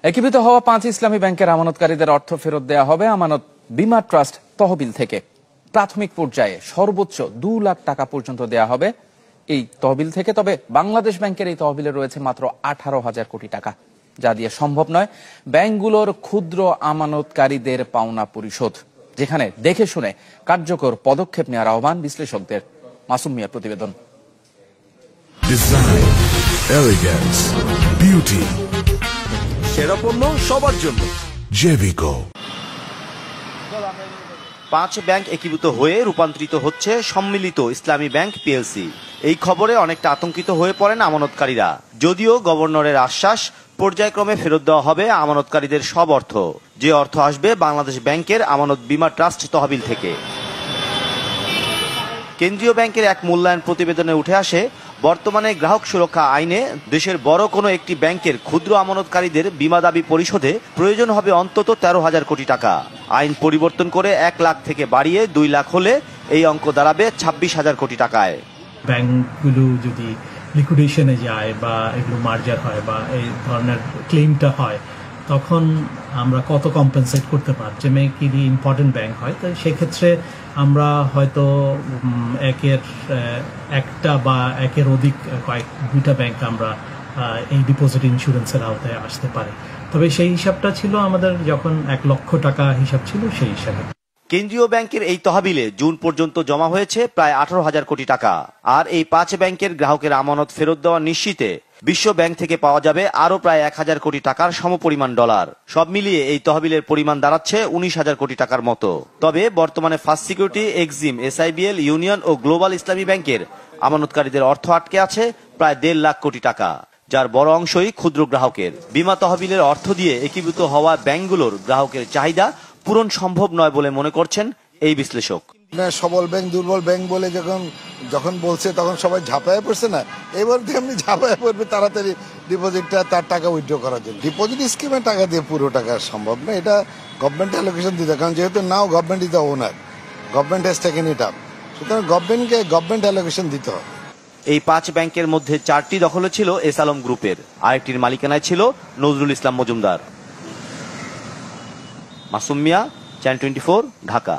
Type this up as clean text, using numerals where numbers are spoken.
একীভূত হওয়া 5 ইসলামী ব্যাংকের আমানতকারীদের অর্থ ফেরত দেওয়া হবে আমানত বীমা ট্রাস্ট তহবিল থেকে। প্রাথমিক পর্যায়ে সর্বোচ্চ 2 লাখ টাকা পর্যন্ত দেওয়া হবে এই তহবিল থেকে। তবে বাংলাদেশ ব্যাংকের এই তহবিলে রয়েছে মাত্র 18,000 কোটি টাকা, যা দিয়ে সম্ভব নয় ব্যাংকগুলোর ক্ষুদ্র আমানতকারীদের পাওনা পরিশোধ, যেখানে দেখে শুনে কার্যকর পদক্ষেপ নেওয়ার আহ্বান বিশ্লেষকদের। মাসুম মিয়ার প্রতিবেদন। ডিজাইন, এলিগেন্স, বিউটি, সেরা পণ্য সবার জন্য জেভিকো। 5 ব্যাংক একীভূত হয়ে রূপান্তরিত হচ্ছে সম্মিলিত ইসলামী ব্যাংক পিএলসি। এই খবরে অনেকটা আতঙ্কিত হয়ে পড়েন আমানতকারীরা। যদিও গভর্নরের আশ্বাস, পর্যায়ক্রমে ফেরত দেওয়া হবে আমানতকারীদের সব অর্থ, যে অর্থ আসবে বাংলাদেশ ব্যাংকের আমানত বীমা ট্রাস্ট তহবিল থেকে। কেন্দ্রীয় ব্যাংকের এক মূল্যায়ন প্রতিবেদনে উঠে আসে, বর্তমানে গ্রাহক সুরক্ষা আইনে দেশের বড় কোনো একটি ব্যাংকের ক্ষুদ্র আমানতকারীদের বীমা দাবি পরিশোধে প্রয়োজন হবে অন্তত 13,000 কোটি টাকা। আইন পরিবর্তন করে 1 লাখ থেকে বাড়িয়ে 2 লাখ হলে এই অঙ্ক দাঁড়াবে 26,000 কোটি টাকায়। ব্যাংকগুলো যদি লিকুইডেশনে যায় বা এগুলো মার্জার হয় বা এই ধরনের ক্লেমটা হয়, তখন আমরা কত কম্পেনসেট করতে পারি। যে কি ইম্পর্টেন্ট ব্যাংক হয়, তো সেক্ষেত্রে আমরা হয়তো একটা বা একের অধিক দুইটা ব্যাংক আমরা এই ডিপোজিট ইন্স্যুরেন্সের আওতায় আসতে পারে। তবে সেই হিসাবটা ছিল আমাদের যখন 1 লক্ষ টাকা হিসাব ছিল সেই হিসাবে। কেন্দ্রীয় ব্যাংকের এই তহবিলে জুন পর্যন্ত জমা হয়েছে প্রায় 18,000 কোটি টাকা। আর এই 5 ব্যাংকের গ্রাহকের আমানত ফেরত দেওয়া নিশ্চিতে বিশ্ব ব্যাংক থেকে পাওয়া যাবে আরো প্রায় 1,000 কোটি টাকার সমপরিমাণ ডলার। সব মিলিয়ে এই তহবিলের পরিমাণ দাঁড়াচ্ছে 19,000 কোটি টাকার মতো। তবে বর্তমানে first security, Exim, SIBL, union ও গ্লোবাল ইসলামী ব্যাংকের আমানতকারীদের অর্থ আটকে আছে প্রায় 1.5 লাখ কোটি টাকা, যার বড় অংশই ক্ষুদ্র গ্রাহকের। বীমা তহবিলের অর্থ দিয়ে একীভূত হওয়া ব্যাংকগুলোর গ্রাহকের চাহিদা পূরণ সম্ভব নয় বলে মনে করছেন এই বিশ্লেষক। সবল ব্যাংক দুর্বল ব্যাংক বলে যখন বলছে তখন সবাই ঝাঁপায় পড়ছে না, এবার তেমনি ঝাঁপায় পড়বে তাড়াতাড়ি ডিপোজিটটা তার টাকা উইথড্র করার জন্য। ডিপোজিট স্কিমের টাকা দিয়ে পুরো টাকা সম্ভব না, এটা গভর্নমেন্ট অ্যালোকেশন দিতে, কারণ যেহেতু now government is the owner, government has taken it up, সুতরাং গভর্নমেন্টকে গভর্নমেন্ট অ্যালোকেশন দিতে হবে। এই 5 ব্যাংকের মধ্যে 4টি দখলে ছিল এস আলম গ্রুপের, আরেকটির মালিকানায় ছিল নজরুল ইসলাম মজুমদার। মাসুম মিয়া, চ্যানেল 24, ঢাকা।